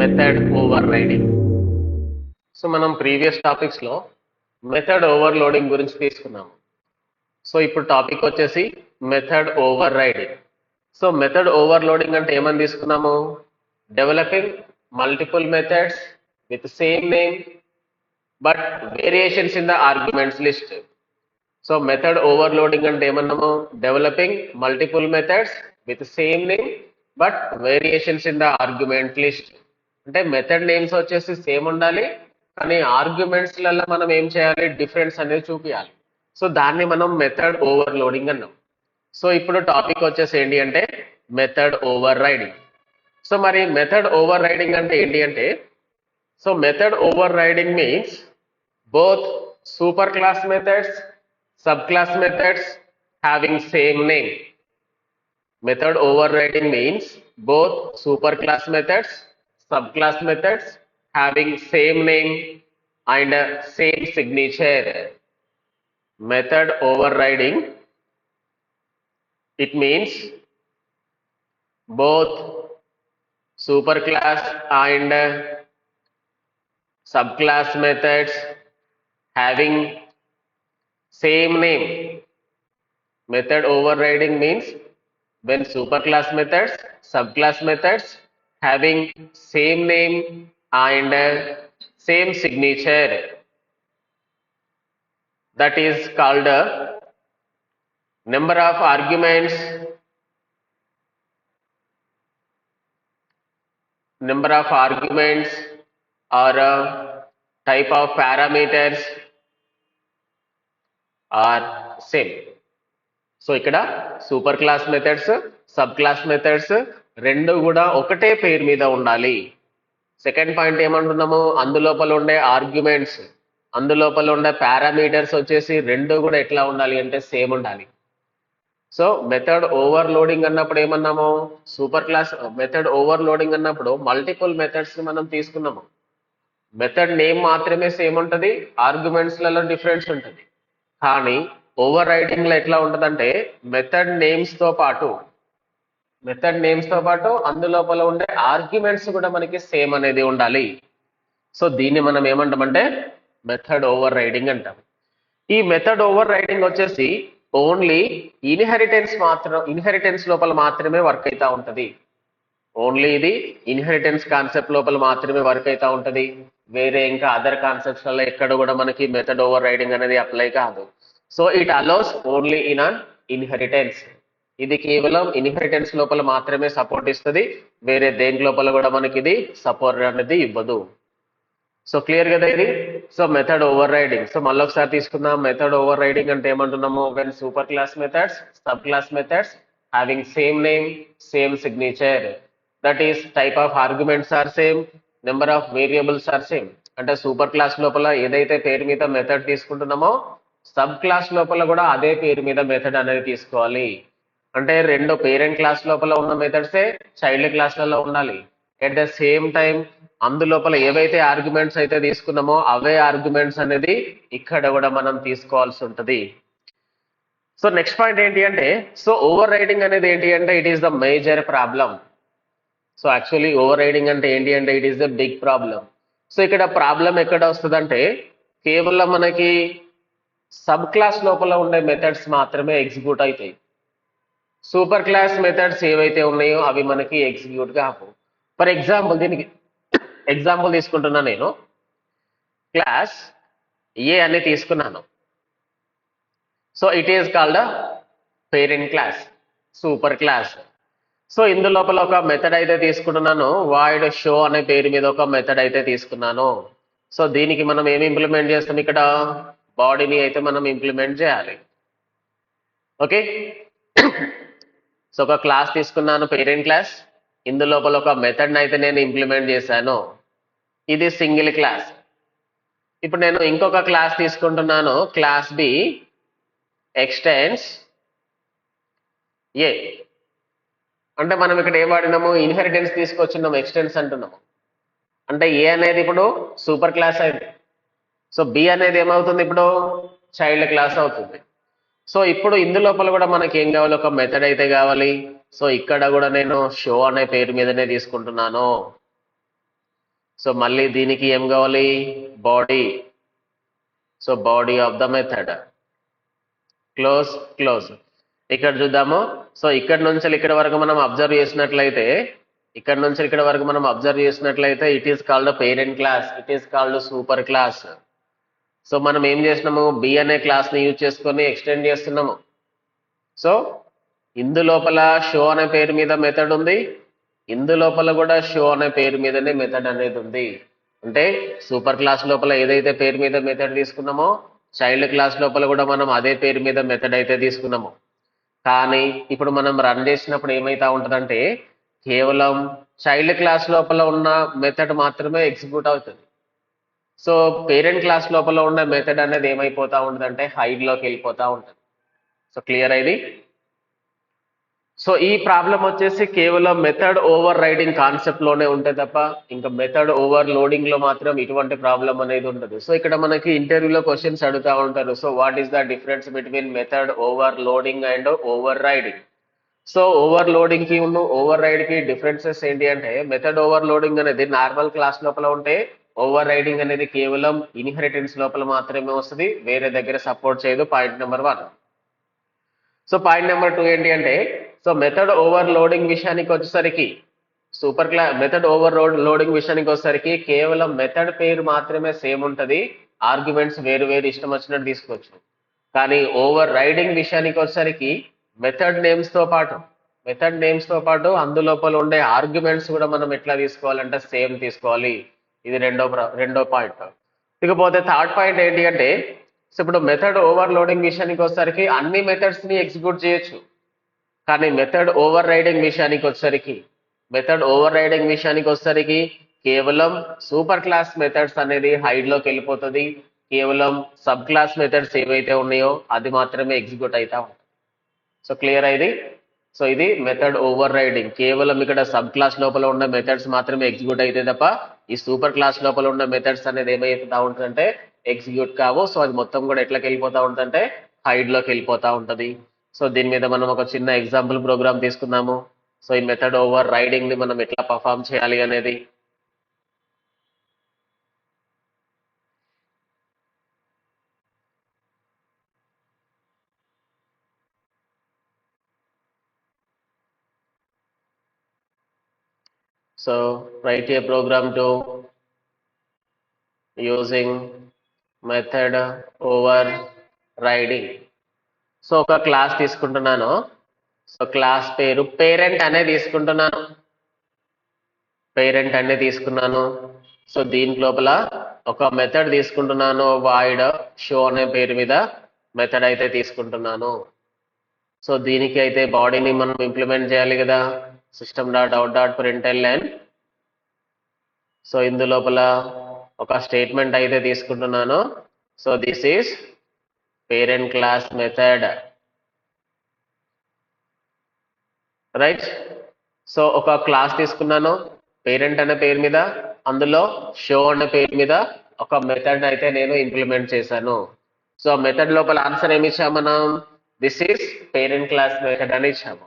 Method overriding. So మనం previous topics లో method overloading గురించి తీసుకున్నాము. సో ఇప్పుడు టాపిక్ వచ్చేసి method overriding. So method overloading అంటే ఏమని తీసుకున్నాము? Developing multiple methods with same name but variations in the arguments list. So method overloading అంటే ఏమన్నాము? Developing multiple methods with same name but variations in the argument list. అంటే method names వచ్చేసి same ఉండాలి, కానీ arguments లలో మనం ఏం చేయాలి? డిఫరెన్స్ అనేది చూపించాలి. సో దాన్ని మనం మెథడ్ ఓవర్లోడింగ్ అన్నాం. సో ఇప్పుడు టాపిక్ వచ్చేసి ఏంటి అంటే మెథడ్ ఓవర్ రైడింగ్. సో మరి మెథడ్ ఓవర్ రైడింగ్ అంటే ఏంటి అంటే, so method over riding means both superclass methods, subclass methods having same name. Method overriding means both superclass methods, subclass methods having same name and same signature. Method overriding, it means both superclass and subclass methods having same name. Method overriding means when superclass methods, subclass methods having same name and same signature. That is called number of arguments, or type of parameters are same. So ఇక్కడ super class methods, sub class methods రెండు కూడా ఒకటే పేరు మీద ఉండాలి. Second point ఏమంటున్నాము? అందులోపల ఉండే arguments, అందులోపల ఉండే parameters వచ్చేసి రెండు కూడా ఎట్లా ఉండాలి అంటే సేమ్ ఉండాలి. సో మెథడ్ ఓవర్లోడింగ్ అన్నప్పుడు ఏమన్నాము? సూపర్ క్లాస్ మెథడ్ ఓవర్లోడింగ్ అన్నప్పుడు మల్టిపుల్ మెథడ్స్ మనం తీసుకున్నాము. మెథడ్ నేమ్ మాత్రమే సేమ్ ఉంటుంది, ఆర్గ్యుమెంట్స్లలో డిఫరెన్స్ ఉంటుంది. కానీ ఓవర్ రైడింగ్ లో ఎట్లా ఉంటుందంటే మెథడ్ నేమ్స్ తో పాటు అందులోపల ఉండే ఆర్గ్యుమెంట్స్ కూడా మనకి సేమ్ అనేది ఉండాలి. సో దీన్ని మనం ఏమంటామంటే మెథడ్ ఓవర్ రైడింగ్ అంటాం. ఈ మెథడ్ ఓవర్ రైడింగ్ వచ్చేసి ఓన్లీ ఇన్హెరిటెన్స్ లోపల మాత్రమే వర్క్ అవుతా ఉంటది. ఓన్లీ ఇది ఇన్హెరిటెన్స్ కాన్సెప్ట్ లోపల మాత్రమే వర్క్ అవుతా ఉంటది. వేరే ఇంకా అదర్ కాన్సెప్ట్స్ వల్ల ఎక్కడ కూడా మనకి మెథడ్ ఓవర్ రైడింగ్ అనేది అప్లై కాదు. So it allows only in an inheritance. ఇది కేవలం ఇన్హెరిటెన్స్ లోపల మాత్రమే సపోర్ట్ ఇస్తుంది, వేరే దేని లోపల కూడా మనకి ఇది సపోర్ట్ అనేది ఇవ్వదు. సో క్లియర్ కదా ఇది? So method overriding. So మళ్ళీ ఒకసారి తీసుకుందాం. మెథడ్ ఓవర్ రైడింగ్ అంటే ఏమంటున్నాము? When super class methods, sub class methods having same name, same signature, that is type of arguments are same, number of variables are same. అంటే super class లోపల ఏదైతే పేరు మీద మెథడ్ తీసుకుంటున్నామో సబ్ క్లాస్ లోపల కూడా అదే పేరు మీద మెథడ్ అనేది తీసుకోవాలి. అంటే రెండు పేరెంట్ క్లాస్ లోపల ఉన్న మెథడ్సే చైల్డ్ క్లాస్లలో ఉండాలి. ఎట్ ద సేమ్ టైం అందులోపల ఏవైతే ఆర్గ్యుమెంట్స్ అయితే తీసుకున్నామో అవే ఆర్గ్యుమెంట్స్ అనేది ఇక్కడ కూడా మనం తీసుకోవాల్సి ఉంటుంది. సో నెక్స్ట్ పాయింట్ ఏంటి అంటే, సో ఓవర్ రైడింగ్ అనేది ఏంటి అంటే it is the major problem. So actually over riding అంటే ఏంటి అంటే it is the big problem. So ఇక్కడ ప్రాబ్లం ఎక్కడ వస్తుందంటే కేవలం మనకి సబ్ క్లాస్ లోపల ఉండే మెథడ్స్ మాత్రమే ఎగ్జిక్యూట్ అవుతాయి. సూపర్ క్లాస్ మెథడ్స్ ఏవైతే ఉన్నాయో అవి మనకి ఎగ్జిక్యూట్ కావు. ఫర్ ఎగ్జాంపుల్, దీనికి ఎగ్జాంపుల్ తీసుకుంటున్నా నేను. క్లాస్ ఏ అని తీసుకున్నాను. So it is called parent class, super class. So ఇందులోపల ఒక మెథడ్ అయితే తీసుకుంటున్నాను, వాయిడ్ షో అనే పేరు మీద ఒక మెథడ్ అయితే తీసుకున్నాను. సో దీనికి మనం ఏమి ఇంప్లిమెంట్ చేస్తాం? ఇక్కడ బాడీని అయితే మనం ఇంప్లిమెంట్ చేయాలి. ఓకే, సో ఒక క్లాస్ తీసుకున్నాను, పేరెంట్ క్లాస్. ఇందులోపల ఒక మెథడ్ని అయితే నేను ఇంప్లిమెంట్ చేశాను. ఇది సింగిల్ క్లాస్. ఇప్పుడు నేను ఇంకొక క్లాస్ తీసుకుంటున్నాను, క్లాస్ బి ఎక్స్టెండ్స్ ఏ. అంటే మనం ఇక్కడ ఏం వాడినాము? ఇన్హెరిటెన్స్ తీసుకొచ్చున్నాము, ఎక్స్టెండ్స్ అంటున్నాము. అంటే ఏ అనేది ఇప్పుడు సూపర్ క్లాస్ అయింది. సో బి అనేది ఏమవుతుంది? ఇప్పుడు చైల్డ్ క్లాస్ అవుతుంది. సో ఇప్పుడు ఇందు లోపల కూడా మనకి ఏం కావాలి, ఒక మెథడ్ అయితే కావాలి. సో ఇక్కడ కూడా నేను షో అనే పేరు మీదనే తీసుకుంటున్నాను. సో మళ్ళీ దీనికి ఏం కావాలి, body. So body of the method, close close. ఇక్కడ చూద్దాము. సో ఇక్కడ నుంచి ఇక్కడ వరకు మనం అబ్జర్వ్ చేసినట్లయితే, ఇక్కడ నుంచి ఇక్కడ వరకు మనం అబ్జర్వ్ చేసినట్లయితే it is called parent class, it is called super class. So మనం ఏం చేసినాము, బి అనే క్లాస్ ని యూజ్ చేసుకొని ఎక్స్టెండ్ చేస్తున్నాము. సో ఇందు లోపల షో అనే పేరు మీద మెథడ్ ఉంది, ఇందు లోపల కూడా షో అనే పేరు మీదనే మెథడ్ అనేది ఉంది. అంటే సూపర్ క్లాస్ లోపల ఏదైతే పేరు మీద మెథడ్ తీసుకున్నామో చైల్డ్ క్లాస్ లోపల కూడా మనం అదే పేరు మీద మెథడ్ అయితే తీసుకున్నాము. కానీ ఇప్పుడు మనం రన్ చేసినప్పుడు ఏమైతా ఉంటుందంటే కేవలం చైల్డ్ క్లాస్ లోపల ఉన్న మెథడ్ మాత్రమే ఎగ్జిక్యూట్ అవుతుంది. సో పేరెంట్ క్లాస్ లోపల ఉన్న మెథడ్ అనేది ఏమైపోతా ఉంటుందంటే హైడ్ లోకి వెళ్ళిపోతా ఉంటుంది. సో క్లియర్ ఇది. సో ఈ ప్రాబ్లం వచ్చేసి కేవలం మెథడ్ ఓవర్ రైడింగ్ కాన్సెప్ట్ లోనే ఉంటే తప్ప ఇంకా మెథడ్ ఓవర్ లోడింగ్ లో మాత్రం ఇటువంటి ప్రాబ్లం అనేది ఉండదు. సో ఇక్కడ మనకి ఇంటర్వ్యూలో క్వశ్చన్స్ అడుగుతా ఉంటారు. So what is the difference between method over loading and over riding? So over loading కి ఓవర్ రైడ్ కి డిఫరెన్సెస్ ఏంటి అంటే, మెథడ్ ఓవర్ లోడింగ్ అనేది నార్మల్ క్లాస్ లోపల ఉంటే ఓవర్ రైడింగ్ అనేది కేవలం ఇన్హెరిటెన్స్ లోపల మాత్రమే వస్తుంది, వేరే దగ్గర సపోర్ట్ చేయదు. Point number 1. So point number 2 ఏంటి అంటే, సో మెథడ్ ఓవర్ లోడింగ్ విషయానికి వచ్చేసరికి మెథడ్ ఓవర్ లోడింగ్ విషయానికి వచ్చేసరికి కేవలం మెథడ్ పేరు మాత్రమే సేమ్ ఉంటుంది, ఆర్గ్యుమెంట్స్ వేరు వేరు ఇష్టం వచ్చినట్టు తీసుకోవచ్చు. కానీ ఓవర్ రైడింగ్ విషయానికి వచ్చేసరికి మెథడ్ నేమ్స్ తో పాటు అందులోపల ఉండే ఆర్గ్యుమెంట్స్ కూడా మనం ఎట్లా తీసుకోవాలంటే సేమ్ తీసుకోవాలి. ఇది రెండో పాయింట్. ఇకపోతే థర్డ్ పాయింట్ ఏంటి అంటే, సో ఇప్పుడు మెథడ్ ఓవర్ లోడింగ్ విషయానికి వచ్చేసరికి అన్ని మెథడ్స్ ని ఎగ్జిక్యూట్ చేయొచ్చు. కానీ మెథడ్ ఓవర్ రైడింగ్ విషయానికి వచ్చేసరికి కేవలం సూపర్ క్లాస్ మెథడ్స్ అనేది హైడ్ లోకి వెళ్ళిపోతుంది, కేవలం సబ్ క్లాస్ మెథడ్స్ ఏవైతే ఉన్నాయో అది మాత్రమే ఎగ్జిక్యూట్ అవుతా ఉంటుంది. సో క్లియర్ ఇది. సో ఇది మెథడ్ ఓవర్ రైడింగ్. కేవలం ఇక్కడ సబ్ క్లాస్ లోపల ఉన్న మెథడ్స్ మాత్రమే ఎగ్జిక్యూట్ అయితే తప్ప ఈ సూపర్ క్లాస్ లోపల ఉన్న మెథడ్స్ అనేది ఏమైపోతా ఉంటుందంటే ఎగ్జిక్యూట్ కావు. సో అది మొత్తం కూడా ఎట్లకి వెళ్ళిపోతా ఉంటుందంటే హైడ్ లోకి వెళ్ళిపోతా ఉంటది. సో దీని మీద మనం ఒక చిన్న ఎగ్జాంపుల్ ప్రోగ్రామ్ తీసుకుందాము. సో ఈ మెథడ్ ఓవర్ రైడింగ్ ని మనం ఎట్లా పర్ఫామ్ చేయాలి అనేది. So write a program to using method overriding. So ఒక క్లాస్ తీసుకుంటున్నాను. సో క్లాస్ పేరు పేరెంట్ అనే తీసుకున్నాను. సో దీని లోపల ఒక మెథడ్ తీసుకుంటున్నాను, వాయిడ్ షో అనే పేరు మీద మెథడ్ అయితే తీసుకుంటున్నాను. సో దీనికి అయితే బాడీని మనం ఇంప్లిమెంట్ చేయాలి కదా, system.out.println. సో ఇందు లోపల ఒక స్టేట్మెంట్ అయితే తీసుకుంటున్నాను. So this is parent class method, right. So ఒక క్లాస్ తీసుకున్నాను పేరెంట్ అనే పేరు మీద, అందులో షో అనే పేరు మీద ఒక మెథడ్ అయితే నేను ఇంప్లిమెంట్ చేశాను. సో మెథడ్ లోపల ఆన్సర్ ఏమి ఇచ్చాము మనం, this is parent class method అని ఇచ్చాము.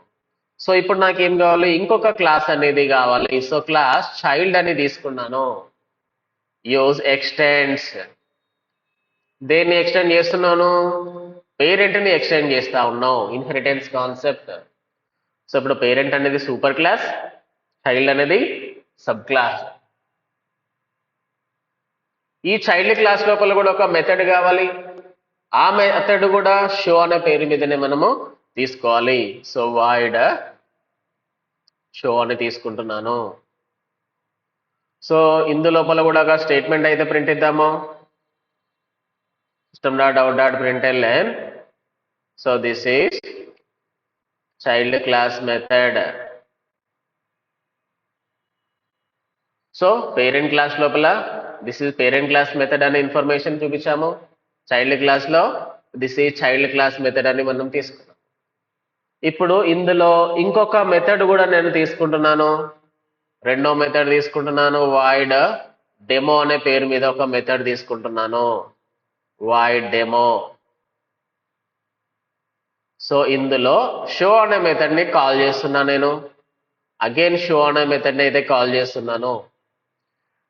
సో ఇప్పుడు నాకు ఏం కావాలి, ఇంకొక క్లాస్ అనేది కావాలి. సో క్లాస్ చైల్డ్ అని తీసుకున్నాను. Use extends. దేన్ని ఎక్స్టెండ్ చేస్తున్నాను, పేరెంట్ ని ఎక్స్టెండ్ చేస్తా ఉన్నావు, ఇన్హెరిటెన్స్ కాన్సెప్ట్. సో ఇప్పుడు పేరెంట్ అనేది సూపర్ క్లాస్, చైల్డ్ అనేది సబ్ క్లాస్. ఈ చైల్డ్ క్లాస్ లోపల కూడా ఒక మెథడ్ కావాలి, ఆ మెథడ్ కూడా షో అనే పేరు మీదనే మనము తీసుకోవాలి. సో వాయిడ్ షో అని తీసుకుంటున్నాను. సో ఇందు లోపల కూడా ఒక స్టేట్మెంట్ అయితే ప్రింట్ ఇద్దాము, system.out.println. So this is child class method. So parent class లోపల this is parent class method అనే ఇన్ఫర్మేషన్ చూపించాము, చైల్డ్ క్లాస్ లో this is child class method అని మనం తీసుకున్నాం. ఇప్పుడు ఇందులో ఇంకొక మెథడ్ కూడా నేను తీసుకుంటున్నాను, రెండో మెథడ్ తీసుకుంటున్నాను, వాయిడ్ డెమో అనే పేరు మీద ఒక మెథడ్ తీసుకుంటున్నాను, వాయిడ్ డెమో. సో ఇందులో షో అనే మెథడ్ని కాల్ చేస్తున్నాను నేను. అగైన్ షో అనే మెథడ్ని అయితే కాల్ చేస్తున్నాను.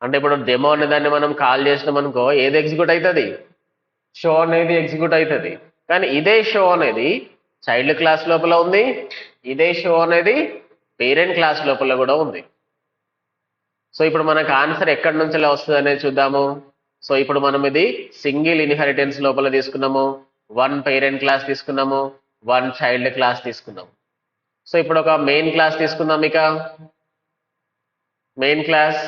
అంటే ఇప్పుడు డెమో అనే దాన్ని మనం కాల్ చేసినాం అనుకో, ఏది ఎగ్జిక్యూట్ అవుతుంది? షో అనేది ఎగ్జిక్యూట్ అవుతుంది. కానీ ఇదే షో అనేది చైల్డ్ క్లాస్ లోపల ఉంది, ఇదే షో అనేది పేరెంట్ క్లాస్ లోపల కూడా ఉంది. సో ఇప్పుడు మనకు ఆన్సర్ ఎక్కడి నుంచి వస్తుంది అనేది చూద్దాము. సో ఇప్పుడు మనం ఇది సింగిల్ ఇన్హెరిటెన్స్ లోపల తీసుకున్నాము, 1 పేరెంట్ క్లాస్ తీసుకున్నాము, 1 చైల్డ్ క్లాస్ తీసుకున్నాము. సో ఇప్పుడు ఒక మెయిన్ క్లాస్ తీసుకుందాం. ఇక main class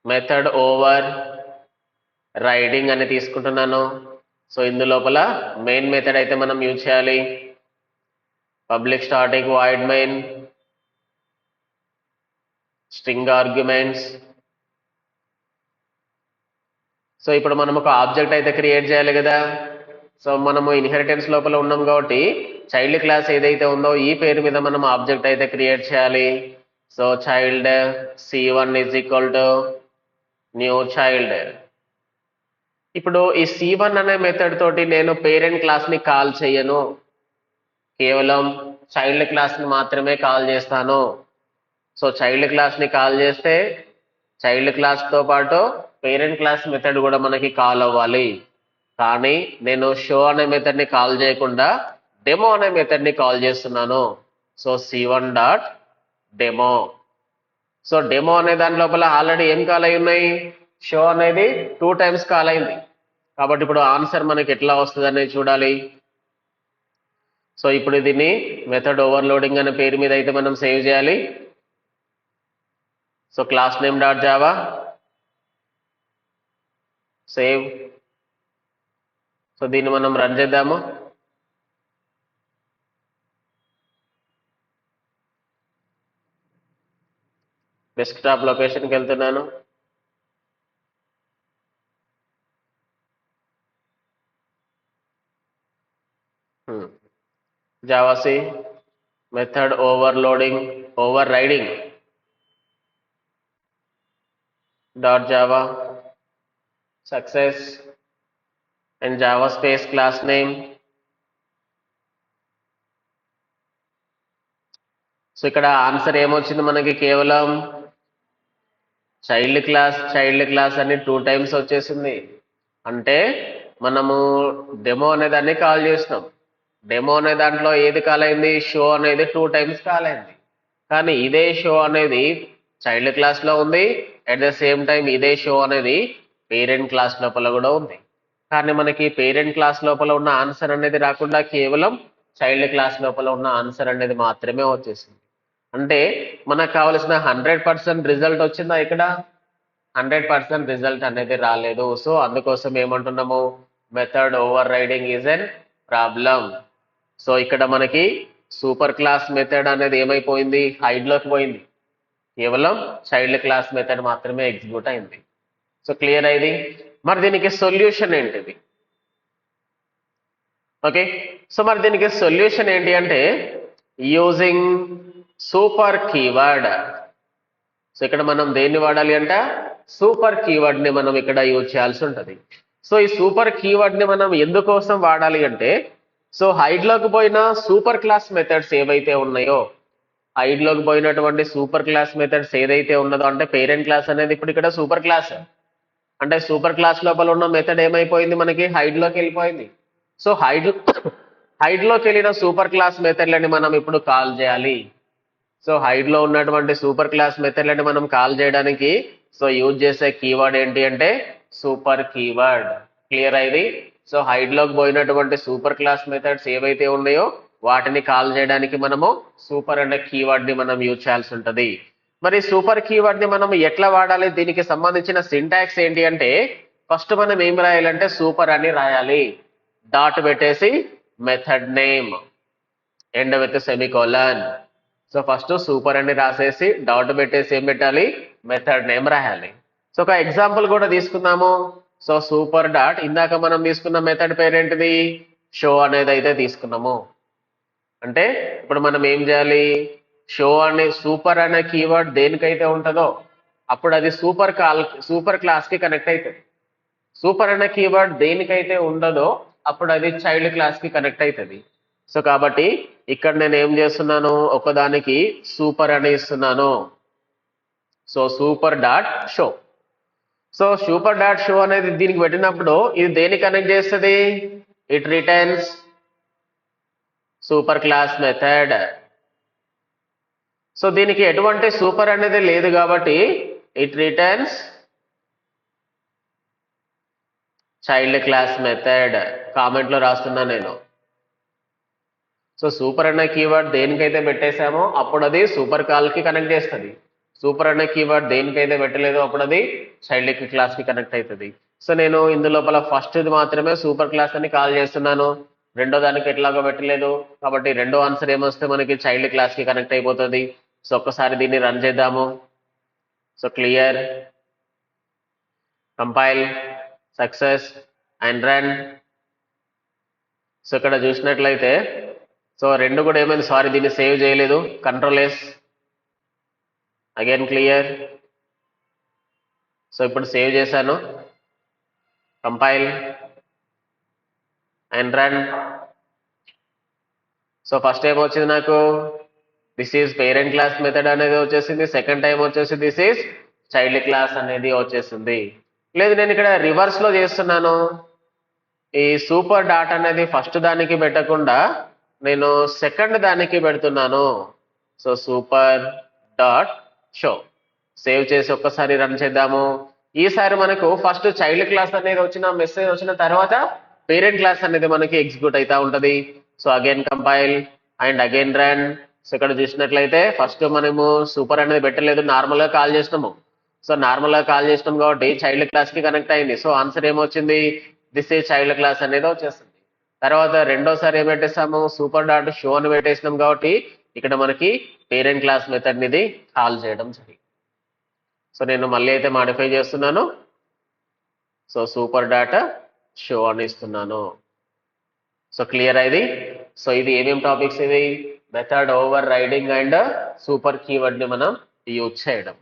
method over riding అని తీసుకుంటున్నాను. సో ఇందులోపల మెయిన్ మెథడ్ అయితే మనం యూజ్ చేయాలి. Public static void main string arguments. So ఇప్పుడు మనం ఒక ఆబ్జెక్ట్ అయితే క్రియేట్ చేయాలి కదా. సో మనము ఇన్హెరిటెన్స్ లోపల ఉన్నాం కాబట్టి చైల్డ్ క్లాస్ ఏదైతే ఉందో ఈ పేరు మీద మనం ఆబ్జెక్ట్ అయితే క్రియేట్ చేయాలి. So child C1 = new child. ఇప్పుడు ఈ C1 అనే మెథడ్ తోటి నేను పేరెంట్ క్లాస్ని కాల్ చేయను, కేవలం చైల్డ్ క్లాస్ని మాత్రమే కాల్ చేస్తాను. సో చైల్డ్ క్లాస్ని కాల్ చేస్తే చైల్డ్ క్లాస్తో పాటు పేరెంట్ క్లాస్ మెథడ్ కూడా మనకి కాల్ అవ్వాలి. కానీ నేను షో అనే మెథడ్ని కాల్ చేయకుండా డెమో అనే మెథడ్ని కాల్ చేస్తున్నాను. సో C1.డెమో. సో డెమో అనే దాని లోపల ఆల్రెడీ ఏం కాల్ అయి ఉన్నాయి? షో అనేది 2 టైమ్స్ కాల్ అయింది. కాబట్టి ఇప్పుడు ఆన్సర్ మనకి ఎట్లా వస్తుంది అనేది చూడాలి. సో ఇప్పుడు దీన్ని మెథడ్ ఓవర్లోడింగ్ అనే పేరు మీద అయితే మనం సేవ్ చేయాలి. So class name .java save. So దీన్ని మనం రన్ చేద్దాము. డెస్క్టాప్ లొకేషన్కి వెళ్తున్నాను. జావాC method overriding .java success and java space class name. So ఇక్కడ ఆన్సర్ ఏమొచ్చింది మనకి? కేవలం చైల్డ్ క్లాస్ అని 2 టైమ్స్ వచ్చేసింది. అంటే మనము డెమో అనే దాన్ని కాల్ చేసినాం. డెమో అనే దాంట్లో ఏది కాల్ అయింది? షో అనేది 2 టైమ్స్ కాల్ అయింది. కానీ ఇదే షో అనేది చైల్డ్ క్లాస్లో ఉంది, అట్ ద సేమ్ టైం ఇదే షో అనేది పేరెంట్ క్లాస్ లోపల కూడా ఉంది. కానీ మనకి పేరెంట్ క్లాస్ లోపల ఉన్న ఆన్సర్ అనేది రాకుండా కేవలం చైల్డ్ క్లాస్ లోపల ఉన్న ఆన్సర్ అనేది మాత్రమే వచ్చేసింది. అంటే మనకు కావలసిన 100% రిజల్ట్ వచ్చిందా? ఇక్కడ 100% రిజల్ట్ అనేది రాలేదు. సో అందుకోసం ఏమంటున్నాము? Method overriding is an problem. So ఇక్కడ మనకి సూపర్ క్లాస్ మెథడ్ అనేది ఏమైపోయింది? హైడ్లోకి పోయింది. కేవలం చైల్డ్ క్లాస్ మెథడ్ మాత్రమే ఎగ్జిక్యూట్ అయింది. సో క్లియర్ అయింది. మరి దీనికి సొల్యూషన్ ఏంటిది? ఓకే, సో మరి దీనికి సొల్యూషన్ ఏంటి అంటే యూజింగ్ సూపర్ కీవర్డ్. సో ఇక్కడ మనం దేన్ని వాడాలి అంట? సూపర్ కీవర్డ్ని మనం ఇక్కడ యూజ్ చేయాల్సి ఉంటుంది. సో ఈ సూపర్ కీవర్డ్ని మనం ఎందుకోసం వాడాలి అంటే, సో హైడ్లోకి పోయిన సూపర్ క్లాస్ మెథడ్స్ ఏవైతే ఉన్నాయో, హైడ్లోకి పోయినటువంటి సూపర్ క్లాస్ మెథడ్స్ ఏదైతే ఉన్నదో, అంటే పేరెంట్ క్లాస్ అనేది ఇప్పుడు ఇక్కడ సూపర్ క్లాస్, అంటే సూపర్ క్లాస్ లోపల ఉన్న మెథడ్ ఏమైపోయింది? మనకి హైడ్లోకి వెళ్ళిపోయింది. సో హైడ్లోకి వెళ్ళిన సూపర్ క్లాస్ మెథడ్లని మనం ఇప్పుడు కాల్ చేయాలి. సో హైడ్లో ఉన్నటువంటి సూపర్ క్లాస్ మెథడ్లని మనం కాల్ చేయడానికి సో యూజ్ చేసే కీవర్డ్ ఏంటి అంటే సూపర్ కీవర్డ్. క్లియర్ అయింది. సో హైడ్లోకి పోయినటువంటి సూపర్ క్లాస్ మెథడ్స్ ఏవైతే ఉన్నాయో వాటిని కాల్ చేయడానికి మనము సూపర్ అనే కీవర్డ్ని మనం యూజ్ చేయాల్సి ఉంటుంది. మరి సూపర్ కీవర్డ్ని మనం ఎట్లా వాడాలి? దీనికి సంబంధించిన సింటాక్స్ ఏంటి అంటే, ఫస్ట్ మనం ఏం రాయాలంటే సూపర్ అని రాయాలి, డాట్ పెట్టేసి method name end with semicolon. So first super అని రాసేసి డాట్ పెట్టేసి ఏం పెట్టాలి? మెథడ్ నేమ్ రాయాలి. సో ఒక ఎగ్జాంపుల్ కూడా తీసుకుందాము. సో సూపర్ డాట్ ఇందాక మనం తీసుకున్న మెథడ్ పేరేంటిది? షో అనేది అయితే తీసుకున్నాము. అంటే ఇప్పుడు మనం ఏం చేయాలి? షో అనే సూపర్ అనే కీవర్డ్ దేనికైతే ఉంటుందో అప్పుడు అది సూపర్ క్లాస్కి కనెక్ట్ అవుతుంది. సూపర్ అనే కీవర్డ్ దేనికైతే ఉండదో అప్పుడు అది చైల్డ్ క్లాస్ కి కనెక్ట్ అవుతుంది. సో కాబట్టి ఇక్కడ నేను ఏం చేస్తున్నాను, ఒకదానికి సూపర్ అని ఇస్తున్నాను. So super dot show. So super dot show అనేది దీనికి పెట్టినప్పుడు ఇది దేనికి కనెక్ట్ చేస్తుంది, it returns super class method. So దీనికి ఎటువంటి సూపర్ అనేది లేదు కాబట్టి it returns child class method. Comment లో రాస్తున్నా నేను. సో సూపర్ అనే కీవర్డ్ దేనికైతే పెట్టేశామో అప్పుడు అది సూపర్ కాల్ కి కనెక్ట్ చేస్తుంది. సూపర్ అనే కీవర్డ్ దేనికైతే పెట్టలేదో అప్పుడు అది చైల్డ్ క్లాస్ కి కనెక్ట్ అవుతుంది. సో నేను ఇందులోపల ఫస్ట్ మాత్రమే సూపర్ క్లాస్ అని కాల్ చేస్తున్నాను, రెండో దానికి ఎట్లాగో పెట్టలేదు కాబట్టి రెండో ఆన్సర్ ఏమొస్తే మనకి చైల్డ్ క్లాస్ కి కనెక్ట్ అయిపోతుంది. సో ఒక్కసారి దీన్ని రన్ చేద్దాము. So clear, compile, success and run. So ఇక్కడ చూసినట్లయితే సో రెండు కూడా ఏమైంది, సారీ దీన్ని సేవ్ చేయలేదు, control yes, again clear. So ఇప్పుడు సేవ్ చేశాను, compile and run. So first ఏమొచ్చింది నాకు, this is parent class method అనేది వచ్చేసింది. సెకండ్ టైం వచ్చేసి దిస్ ఈజ్ చైల్డ్ క్లాస్ అనేది వచ్చేసింది. లేదు నేను ఇక్కడ రివర్స్ లో చేస్తున్నాను, ఈ సూపర్ డాట్ అనేది ఫస్ట్ దానికి పెట్టకుండా నేను సెకండ్ దానికి పెడుతున్నాను. So super dot show. Save చేసి ఒక్కసారి రన్ చేద్దాము. ఈసారి మనకు ఫస్ట్ చైల్డ్ క్లాస్ అనేది వచ్చిన మెసేజ్ వచ్చిన తర్వాత పేరెంట్ క్లాస్ అనేది మనకి ఎగ్జిక్యూట్ అవుతా ఉంటది. So again compile and again run. So ఇక్కడ చూసినట్లయితే ఫస్ట్ మనము సూపర్ అనేది పెట్టలేదు, నార్మల్ గా కాల్ చేసినాము. సో నార్మల్ గా కాల్ చేసినాం కాబట్టి చైల్డ్ క్లాస్ కి కనెక్ట్ అయింది. సో ఆన్సర్ ఏమొచ్చింది, దిస్ ఈజ్ చైల్డ్ క్లాస్ అనేది వచ్చేస్తుంది. తర్వాత రెండోసారి ఏం పెట్టేసాము, సూపర్ డాట్ షో అని పెట్టేసినాం కాబట్టి ఇక్కడ మనకి పేరెంట్ క్లాస్ మెథడ్ ఇది కాల్ చేయడం జరిగింది. సో నేను మళ్ళీ అయితే మాడిఫై చేస్తున్నాను. సో సూపర్ డాట్ షో అని ఇస్తున్నాను. సో క్లియర్ అయింది. సో ఇది ఏమేం టాపిక్స్ ఇవి, method over riding and super keyword ని మనం యూజ్ చేయడం.